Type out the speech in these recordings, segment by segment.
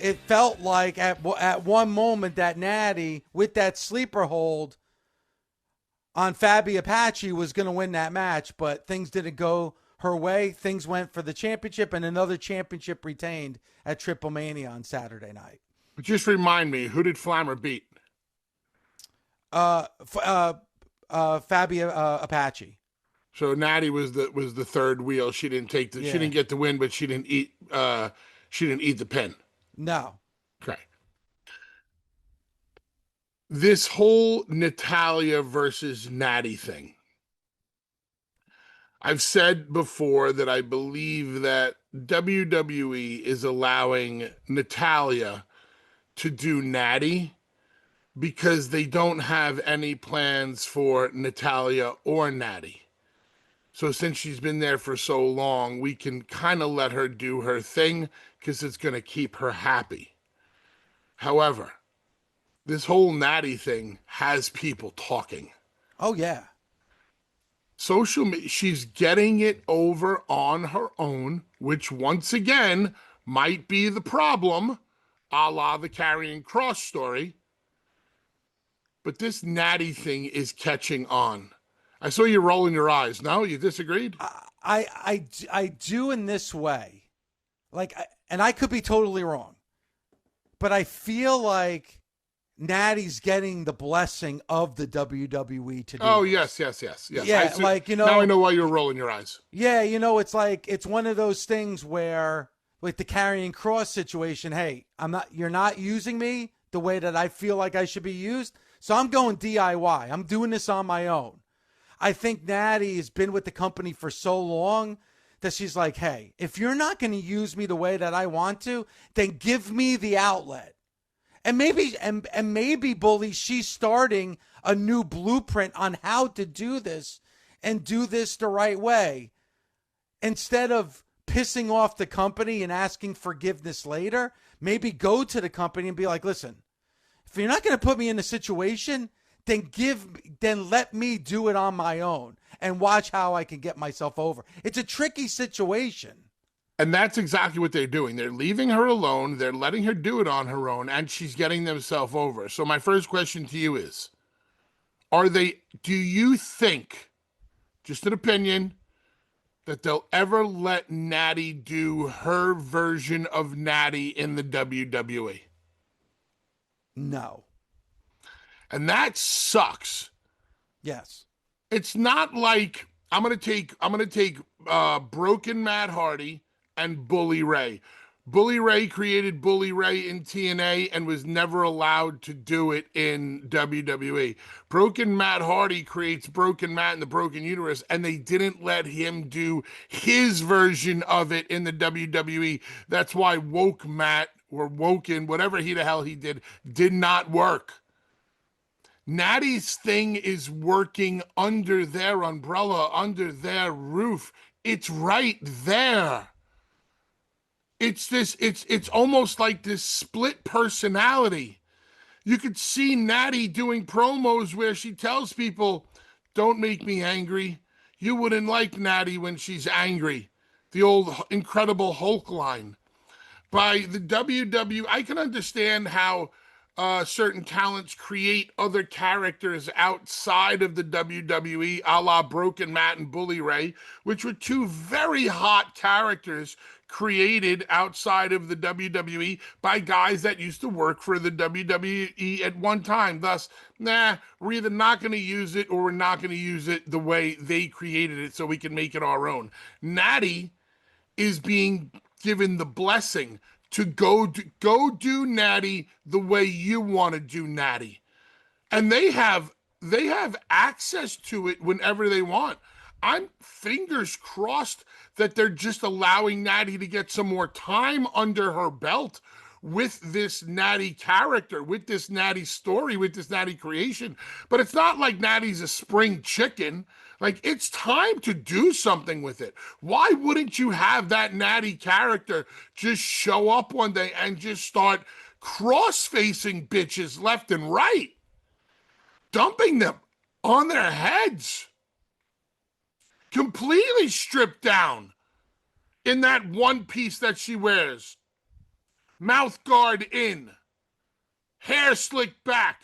it felt like at one moment that Natty, with that sleeper hold on Fabi Apache, was going to win that match, but things didn't go her way. Things went for the championship, and another championship retained at Triple Mania on Saturday night. But just remind me, who did Flammer beat? Fabi Apache. So Natty was the third wheel. She didn't take the. Yeah. She didn't get the win, but she didn't eat. She didn't eat the pin. No. Okay. This whole Natalya versus Natty thing. I've said before that I believe that WWE is allowing Natalya to do Natty because they don't have any plans for Natalya or Natty. So since she's been there for so long, we can kind of let her do her thing because it's going to keep her happy. However, this whole Natty thing has people talking. Oh, yeah. Social media, she's getting it over on her own, which once again might be the problem, a la the Karrion Kross story. But this Natty thing is catching on. I saw you rolling your eyes. No, you disagreed? I do in this way. And I could be totally wrong. But I feel like Natty's getting the blessing of the WWE to do this. Yes. Yeah, now I know why you're rolling your eyes. Yeah, it's one of those things where, like the Karrion Kross situation, hey, you're not using me the way that I feel like I should be used, so I'm going DIY. I'm doing this on my own. I think Natty has been with the company for so long that she's like, hey, if you're not going to use me the way that I want to, then give me the outlet. And maybe, Bully, she's starting a new blueprint on how to do this and do this the right way. Instead of pissing off the company and asking forgiveness later, maybe go to the company and be like, listen, if you're not going to put me in a situation, then let me do it on my own and watch how I can get myself over. It's a tricky situation. And that's exactly what they're doing. They're leaving her alone. They're letting her do it on her own, and she's getting themselves over. So my first question to you is, do you think, just an opinion, that they'll ever let Natty do her version of Natty in the WWE? No. And that sucks. Yes. It's not like I'm gonna take Broken Matt Hardy and Bully Ray. Bully Ray created Bully Ray in TNA and was never allowed to do it in WWE. Broken Matt Hardy creates Broken Matt in the Broken Universe, and they didn't let him do his version of it in the WWE. That's why Woke Matt, or Woken, whatever the hell he did not work. Natty's thing is working under their umbrella, under their roof. It's right there. It's almost like this split personality. You could see Natty doing promos where she tells people, don't make me angry. You wouldn't like Natty when she's angry. The old Incredible Hulk line. By the WWE, I can understand how certain talents create other characters outside of the WWE, a la Broken Matt and Bully Ray, which were two very hot characters created outside of the WWE by guys that used to work for the WWE at one time. Thus, we're either not going to use it or we're not going to use it the way they created it so we can make it our own. Natty is being given the blessing to go do Natty the way you want to do Natty. And they have access to it whenever they want. I'm fingers crossed that they're just allowing Natty to get some more time under her belt with this Natty character, with this Natty story, with this Natty creation. But it's not like Natty's a spring chicken. Like, it's time to do something with it. Why wouldn't you have that Natty character just show up one day and just start cross-facing bitches left and right, dumping them on their heads, completely stripped down in that one piece that she wears, mouth guard in, hair slicked back,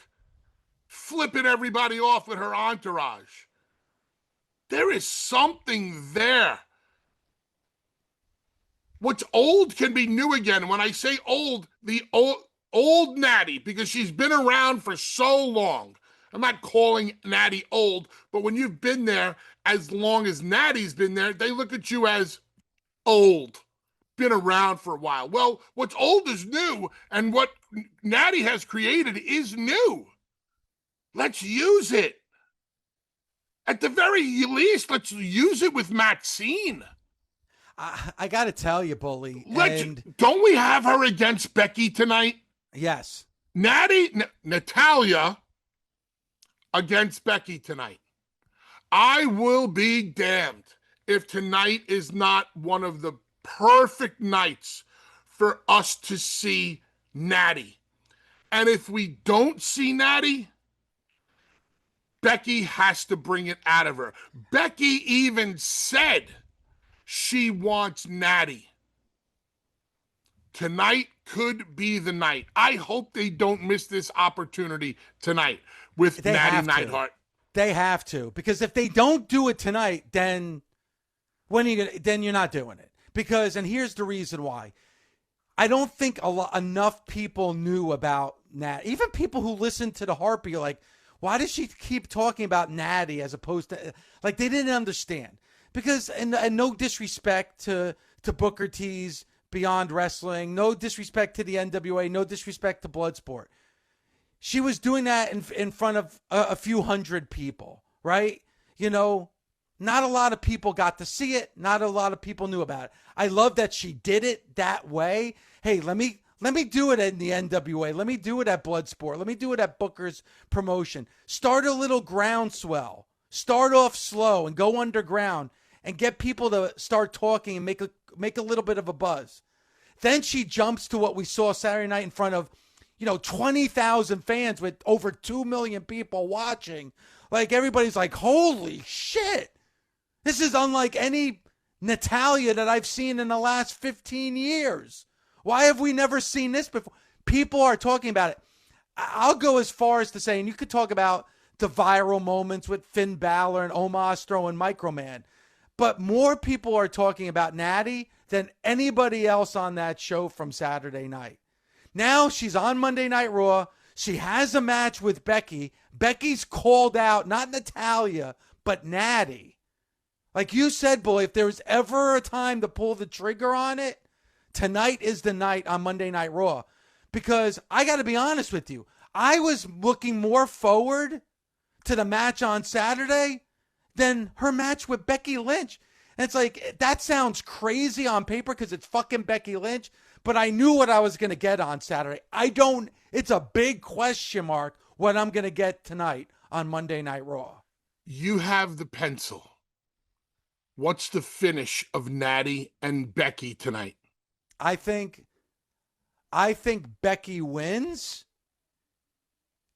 flipping everybody off with her entourage. There is something there. What's old can be new again. When I say old, the old Natty, because she's been around for so long. I'm not calling Natty old, but when you've been there as long as Natty's been there, they look at you as old, been around for a while. Well, what's old is new, and what Natty has created is new. Let's use it. At the very least, let's use it with Maxine. I got to tell you, Bully. Don't we have her against Becky tonight? Yes. Natalya against Becky tonight. I will be damned if tonight is not one of the perfect nights for us to see Natty. And if we don't see Natty, Becky has to bring it out of her. Becky even said she wants Natty. Tonight could be the night. I hope they don't miss this opportunity tonight with Natty Neidhart. They have to, because if they don't do it tonight, then when are you gonna? Then you're not doing it. Because, and here's the reason why. I don't think enough people knew about Natty. Even people who listened to the Harpy are like, why does she keep talking about Natty as opposed to, like, they didn't understand. Because, and no disrespect to Booker T's Beyond Wrestling, no disrespect to the NWA, no disrespect to Bloodsport. She was doing that in front of a few hundred people, right? You know, not a lot of people got to see it. Not a lot of people knew about it. I love that she did it that way. Hey, let me do it in the NWA. Let me do it at Bloodsport. Let me do it at Booker's promotion. Start a little groundswell. Start off slow and go underground and get people to start talking and make a little bit of a buzz. Then she jumps to what we saw Saturday night in front of, 20,000 fans with over 2 million people watching. Like, everybody's like, holy shit. This is unlike any Natalya that I've seen in the last 15 years. Why have we never seen this before? People are talking about it. I'll go as far as to say, and you could talk about the viral moments with Finn Balor and Omos throwing Microman, but more people are talking about Natty than anybody else on that show from Saturday night. Now she's on Monday Night Raw. She has a match with Becky. Becky's called out, not Natalya, but Natty. Like you said, boy, if there was ever a time to pull the trigger on it, tonight is the night on Monday Night Raw. Because I got to be honest with you, I was looking more forward to the match on Saturday than her match with Becky Lynch. And it's like, that sounds crazy on paper because it's fucking Becky Lynch, but I knew what I was going to get on Saturday. It's a big question mark what I'm going to get tonight on Monday Night Raw. You have the pencil. What's the finish of Natty and Becky tonight? I think Becky wins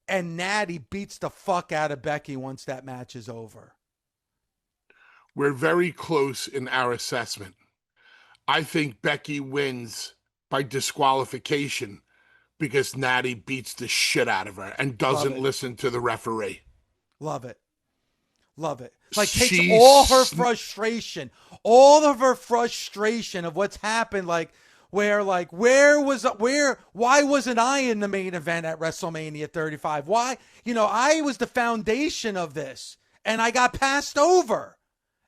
and Natty beats the fuck out of Becky once that match is over. We're very close in our assessment. I think Becky wins by disqualification because Natty beats the shit out of her and doesn't listen to the referee. Love it. Like, takes all her frustration, all of her frustration of what's happened, like, why wasn't I in the main event at WrestleMania 35? Why? I was the foundation of this, and I got passed over.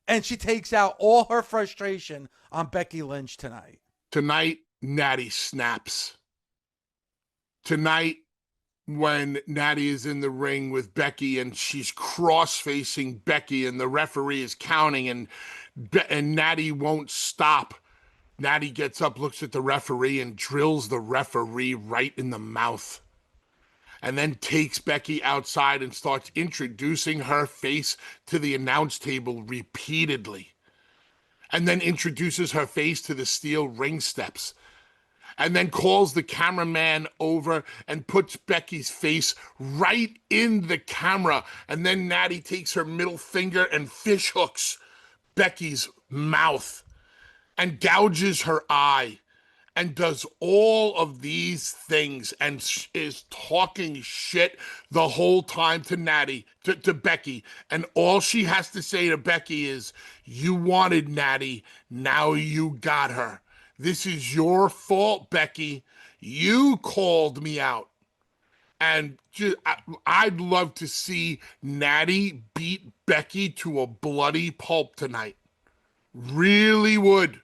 And she takes out all her frustration on Becky Lynch tonight. Tonight, Natty snaps. Tonight, when Natty is in the ring with Becky and she's cross-facing Becky and the referee is counting and Natty won't stop. Natty gets up, looks at the referee, and drills the referee right in the mouth. And then takes Becky outside and starts introducing her face to the announce table repeatedly. And then introduces her face to the steel ring steps. And then calls the cameraman over and puts Becky's face right in the camera. And then Natty takes her middle finger and fish hooks Becky's mouth and gouges her eye and does all of these things and is talking shit the whole time to Natty, to Becky. And all she has to say to Becky is, you wanted Natty, now you got her. This is your fault, Becky. You called me out. And I'd love to see Natty beat Becky to a bloody pulp tonight. Really would.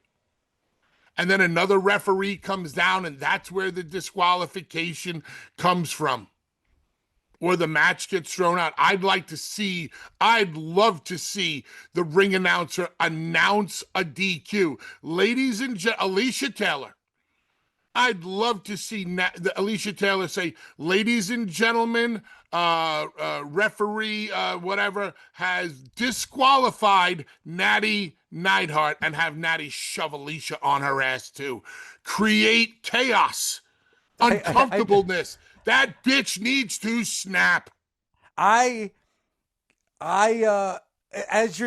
And then another referee comes down, and that's where the disqualification comes from. Or the match gets thrown out. I'd love to see the ring announcer announce a DQ. Ladies and Alicia Taylor. I'd love to see Alicia Taylor say, ladies and gentlemen, referee, whatever, has disqualified Natty Neidhart, and have Natty shove Alicia on her ass too. Create chaos, uncomfortableness. That bitch needs to snap. As you're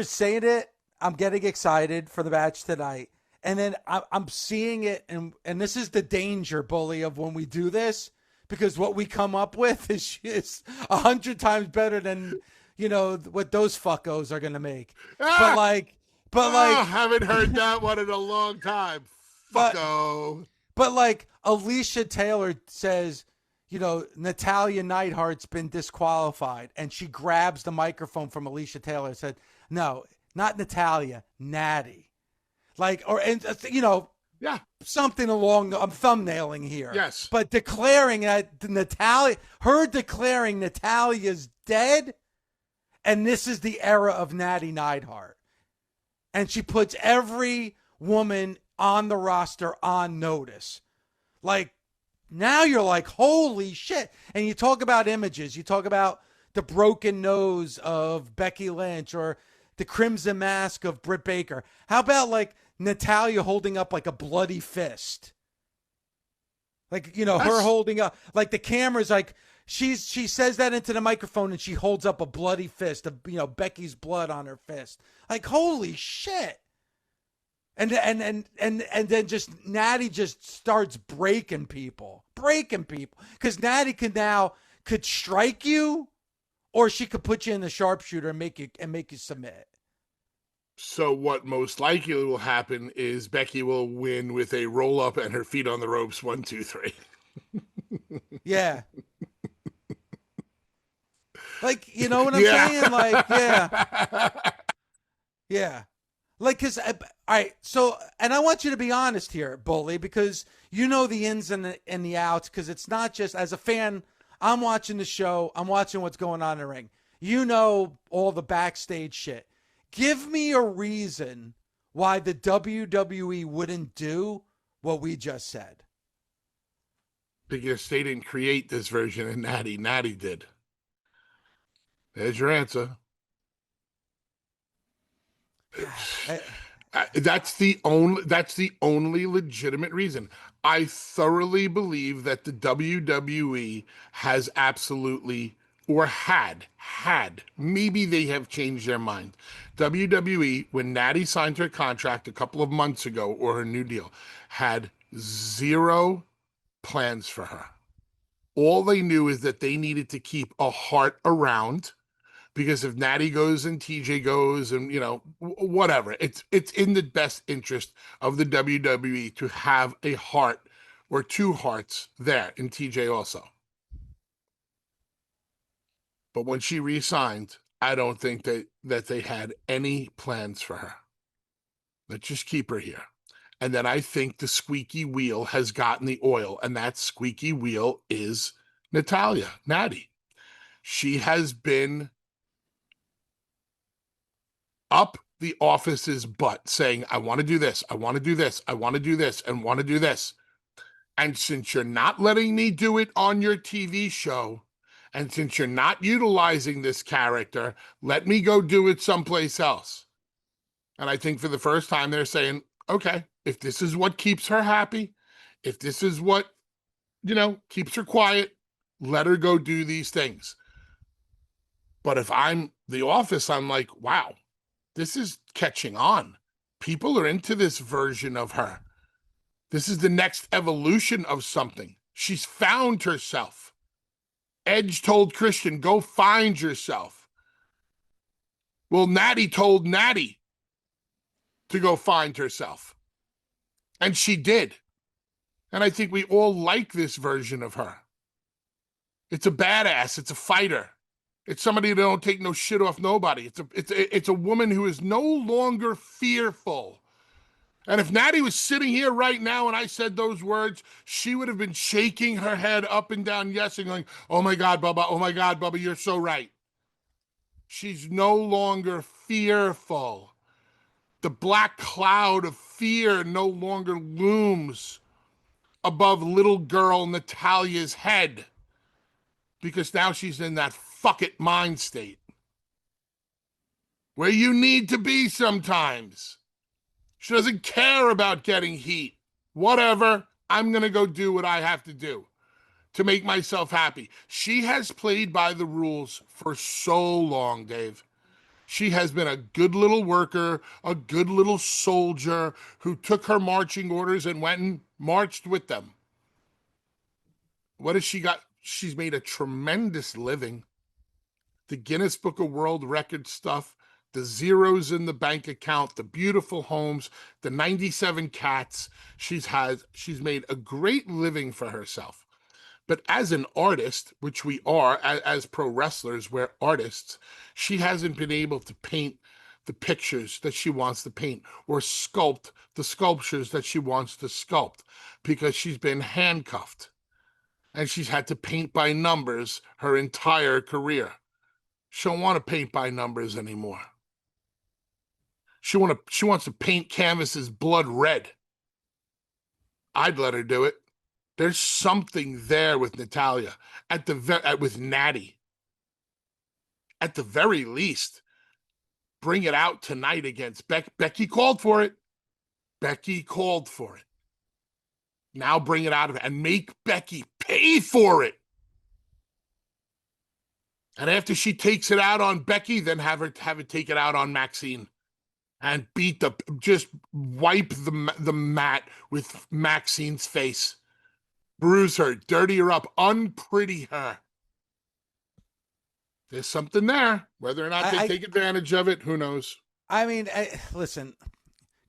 saying it, I'm getting excited for the match tonight. And then I'm seeing it, and this is the danger, Bully, of when we do this, because what we come up with is 100 times better than, what those fuckos are gonna make. But haven't heard that one in a long time. Fucko. But like Alicia Taylor says, Natalya Neidhart's been disqualified, and she grabs the microphone from Alicia Taylor and said, "No, not Natalya, Natty." Something along I'm thumbnailing here. Yes. But declaring that declaring Natalya's dead, and this is the era of Natty Neidhart. And she puts every woman on the roster on notice. Like, now you're like, holy shit. And you talk about images. You talk about the broken nose of Becky Lynch or the crimson mask of Britt Baker. How about like Natalya holding up like a bloody fist? Like, her holding up, like the camera's like, she says that into the microphone and she holds up a bloody fist of, Becky's blood on her fist. Like, holy shit. And then just Natty just starts breaking people. Because Natty could strike you, or she could put you in the sharpshooter and make you submit. So what most likely will happen is Becky will win with a roll up and her feet on the ropes. 1, 2, 3. Yeah. Like, you know what I'm saying? Like, yeah. Yeah. Like, because, all right, so, and I want you to be honest here, Bully, because you know the ins and the outs, because it's not just, as a fan, I'm watching the show, I'm watching what's going on in the ring. You know all the backstage shit. Give me a reason why the WWE wouldn't do what we just said. Because they didn't create this version of Natty. Natty did. There's your answer. That's the only legitimate reason. I thoroughly believe that the WWE has absolutely, or had, maybe they have changed their mind. WWE, when Natty signed her contract a couple of months ago, or her new deal, had zero plans for her. All they knew is that they needed to keep a heart around, because if Natty goes and TJ goes and, whatever, it's in the best interest of the WWE to have a heart or two hearts there in TJ also. But when she re-signed, I don't think that they had any plans for her. Let's just keep her here. And then I think the squeaky wheel has gotten the oil, and that squeaky wheel is Natalya, Natty. She has been up the office's butt saying, I want to do this, I want to do this, I want to do this, and want to do this. And since you're not letting me do it on your TV show, and since you're not utilizing this character, let me go do it someplace else. And I think for the first time they're saying, okay, if this is what keeps her happy, if this is what, keeps her quiet, let her go do these things. But if I'm the office, I'm like, wow, this is catching on. People are into this version of her. This is the next evolution of something. She's found herself. Edge told Christian, go find yourself. Well, Natty told Natty to go find herself. And she did. And I think we all like this version of her. It's a badass. It's a fighter. It's somebody that don't take no shit off nobody. It's a woman who is no longer fearful. And if Natty was sitting here right now and I said those words, she would have been shaking her head up and down, yes, and going, oh my God, Bubba, oh my God, Bubba, you're so right. She's no longer fearful. The black cloud of fear no longer looms above little girl Natalya's head, because now she's in that fuck it mind state where you need to be sometimes. She doesn't care about getting heat. Whatever, I'm going to go do what I have to do to make myself happy. She has played by the rules for so long, Dave. She has been a good little worker, a good little soldier who took her marching orders and went and marched with them. What has she got? She's made a tremendous living. The Guinness Book of World Record stuff, the zeros in the bank account, the beautiful homes, the 97 cats. She's made a great living for herself. But as an artist, which we are, as pro wrestlers, we're artists, she hasn't been able to paint the pictures that she wants to paint or sculpt the sculptures that she wants to sculpt because she's been handcuffed and she's had to paint by numbers her entire career. She don't want to paint by numbers anymore. She wants to paint canvases blood red. I'd let her do it. There's something there with Natalya, with Natty. At the very least, bring it out tonight against Becky called for it. Becky called for it. Now bring it out of it and make Becky pay for it. And after she takes it out on Becky, then have it take it out on Maxine. And just wipe the mat with Maxine's face. Bruise her, dirty her up, unpretty her. There's something there. Whether or not they take advantage of it, who knows? I mean, listen,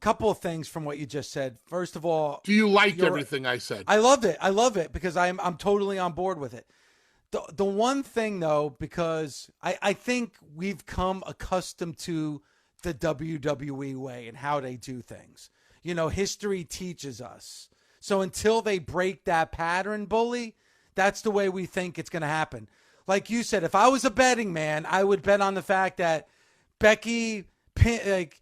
couple of things from what you just said. First of all, do you like everything I said? I loved it. I love it because I'm totally on board with it. The one thing though, because I think we've come accustomed to the WWE way and how they do things. You know, history teaches us. So until they break that pattern, Bully, that's the way we think it's going to happen. Like you said, if I was a betting man, I would bet on the fact that Becky pins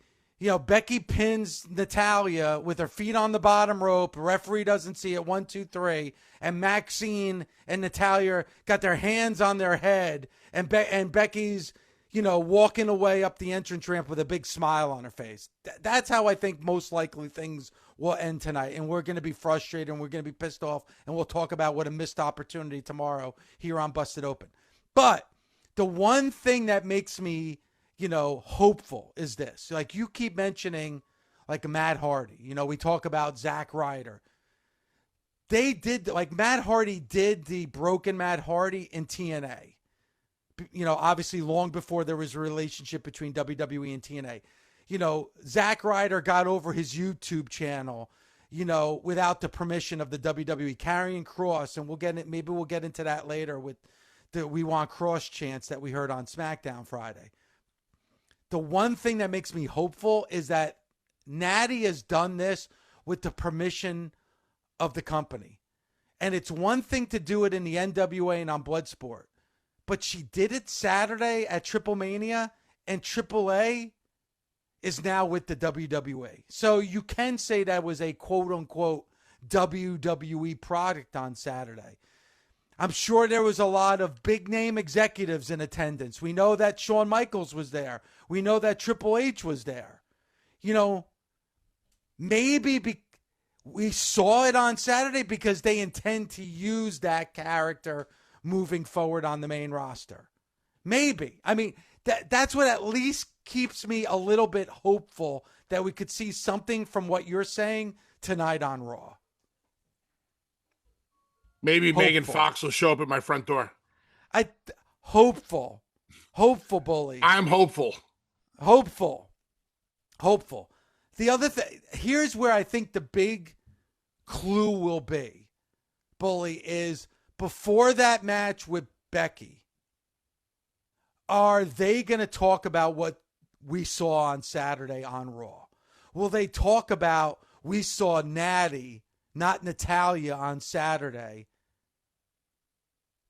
Natalya with her feet on the bottom rope. Referee doesn't see it. 1, 2, 3. And Maxine and Natalya got their hands on their head. And Becky's, walking away up the entrance ramp with a big smile on her face. That's how I think most likely things will end tonight. And we're going to be frustrated and we're going to be pissed off. And we'll talk about what a missed opportunity tomorrow here on Busted Open. But the one thing that makes me, hopeful is this. Like you keep mentioning like Matt Hardy. We talk about Zack Ryder. They did, Matt Hardy did the broken Matt Hardy in TNA. Obviously long before there was a relationship between WWE and TNA. Zack Ryder got over his YouTube channel, without the permission of the WWE, carrying cross, and maybe we'll get into that later with the "We Want Cross" chants that we heard on SmackDown Friday. The one thing that makes me hopeful is that Natty has done this with the permission of the company. And it's one thing to do it in the NWA and on Bloodsport, but she did it Saturday at Triple Mania, and AAA is now with the WWE. So you can say that was a quote-unquote WWE product on Saturday. I'm sure there was a lot of big-name executives in attendance. We know that Shawn Michaels was there. We know that Triple H was there. Maybe we saw it on Saturday because they intend to use that character moving forward on the main roster. Maybe. I mean, that's what at least keeps me a little bit hopeful that we could see something from what you're saying tonight on Raw. Maybe Megan Hopeful. Fox will show up at my front door. Hopeful. Hopeful, Bully. I'm hopeful. Hopeful. Hopeful. The other thing, here's where I think the big clue will be, Bully, is before that match with Becky, are they going to talk about what we saw on Saturday on Raw? Will they talk about we saw Natty, not Natalya, on Saturday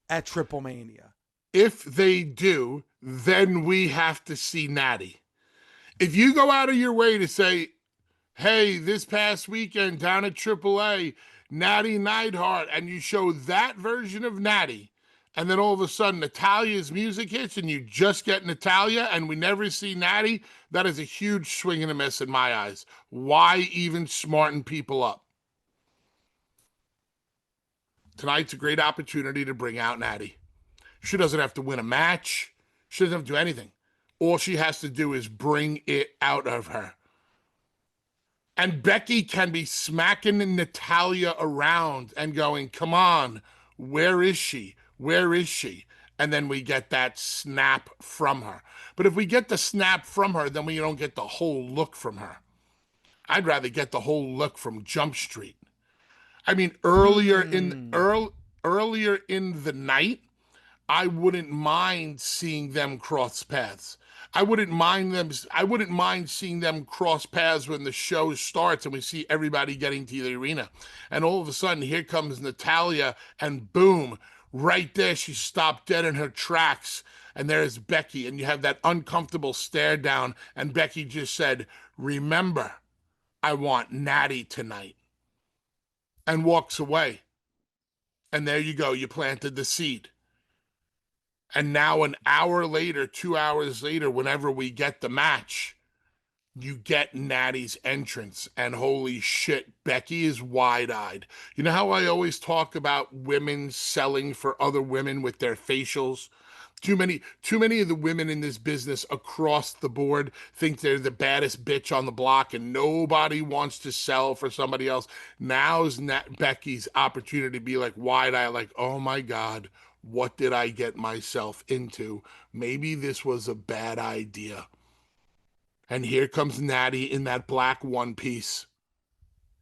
at Triple Mania? If they do, then we have to see Natty. If you go out of your way to say, hey, this past weekend down at AAA, Natty Neidhart, and you show that version of Natty, and then all of a sudden Natalya's music hits and you just get Natalya and we never see Natty, that is a huge swing and a miss in my eyes. Why even smarten people up? Tonight's a great opportunity to bring out Natty. She doesn't have to win a match. She doesn't have to do anything. All she has to do is bring it out of her. And Becky can be smacking Natalya around and going, come on, where is she? Where is she? And then we get that snap from her. But if we get the snap from her, then we don't get the whole look from her. I'd rather get the whole look from Jump Street. I mean, earlier in the night, I wouldn't mind seeing them cross paths. I wouldn't mind seeing them cross paths when the show starts and we see everybody getting to the arena. And all of a sudden, here comes Natalya, and boom, right there, she stopped dead in her tracks. And there's Becky, and you have that uncomfortable stare down. And Becky just said, remember, I want Natty tonight. And walks away. And there you go, you planted the seed. And now an hour later, 2 hours later, whenever we get the match, you get Natty's entrance. And holy shit, Becky is wide-eyed. You know how I always talk about women selling for other women with their facials? Too many of the women in this business across the board think they're the baddest bitch on the block and nobody wants to sell for somebody else. Now's Becky's opportunity to be like wide-eyed, like, oh my God, what did I get myself into? Maybe this was a bad idea. And here comes Natty in that black one piece.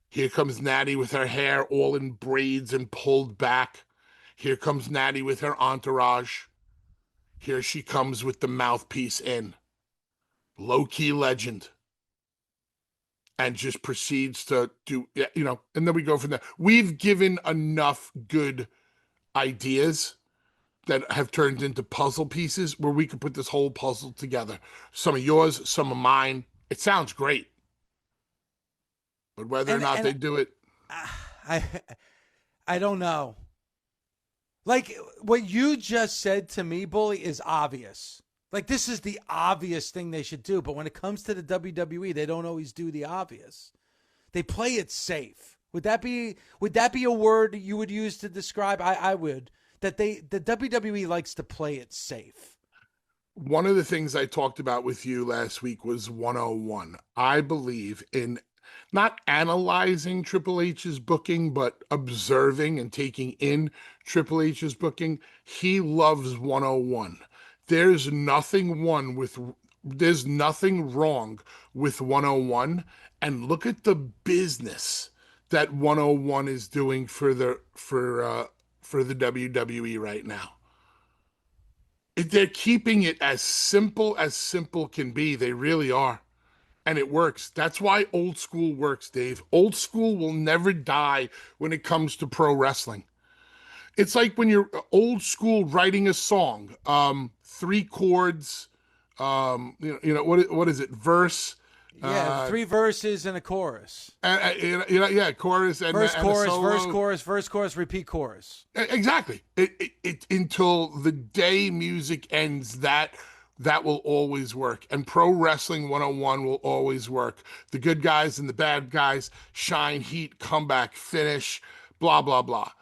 Here comes Natty with her hair all in braids and pulled back. Here comes Natty with her entourage. Here she comes with the mouthpiece in. Low-key legend. And just proceeds to do, and then we go from there. We've given enough good ideas that have turned into puzzle pieces where we could put this whole puzzle together. Some of yours, some of mine. It sounds great. But whether or not they do it, I don't know. Like, what you just said to me, Bully, is obvious. Like, this is the obvious thing they should do. But when it comes to the WWE, they don't always do the obvious. They play it safe. Would that be a word you would use to describe? I would. That the WWE likes to play it safe. One of the things I talked about with you last week was 101. I believe in not analyzing Triple H's booking, but observing and taking in Triple H's booking. He loves 101. There's nothing wrong with 101. And look at the business that 101 is doing for the WWE right now. They're keeping it as simple can be. They really are. And it works. That's why old school works, Dave. Old school will never die when it comes to pro wrestling. It's like when you're old school writing a song, 3 chords, what is it? Verse. Yeah, 3 verses and a chorus. Chorus and verse, and chorus, a solo. verse, chorus, repeat chorus. Exactly. It until the day music ends, that will always work. And Pro Wrestling 101 will always work. The good guys and the bad guys, shine, heat, comeback, finish, blah, blah, blah.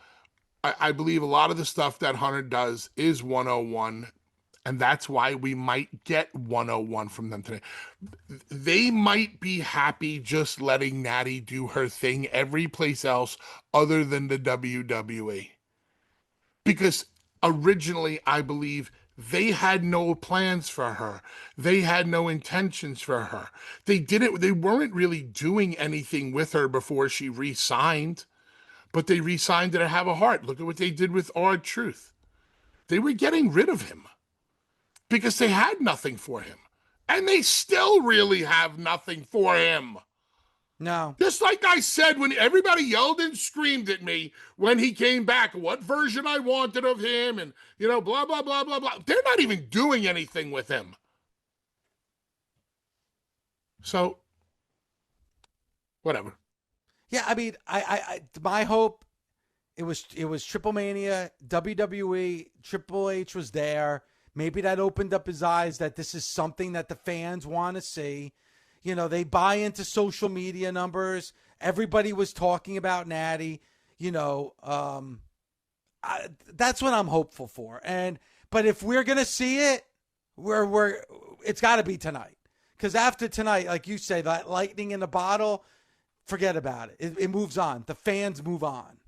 I believe a lot of the stuff that Hunter does is 101. And that's why we might get 101 from them today. They might be happy just letting Natty do her thing every place else other than the WWE. because originally I believe they had no plans for her. They had no intentions for her. They weren't really doing anything with her before she re-signed, but they re-signed her to have a heart. Look at what they did with R-Truth. They were getting rid of him because they had nothing for him. And they still really have nothing for him. No. Just like I said when everybody yelled and screamed at me when he came back, what version I wanted of him, and, blah, blah, blah, blah, blah. They're not even doing anything with him. So, whatever. Yeah, I mean, my hope, it was Triple Mania, WWE, Triple H was there. Maybe that opened up his eyes that this is something that the fans want to see. They buy into social media numbers. Everybody was talking about Natty. That's what I'm hopeful for. But if we're gonna see it, it's got to be tonight. Because after tonight, like you say, that lightning in the bottle, forget about it. It moves on. The fans move on.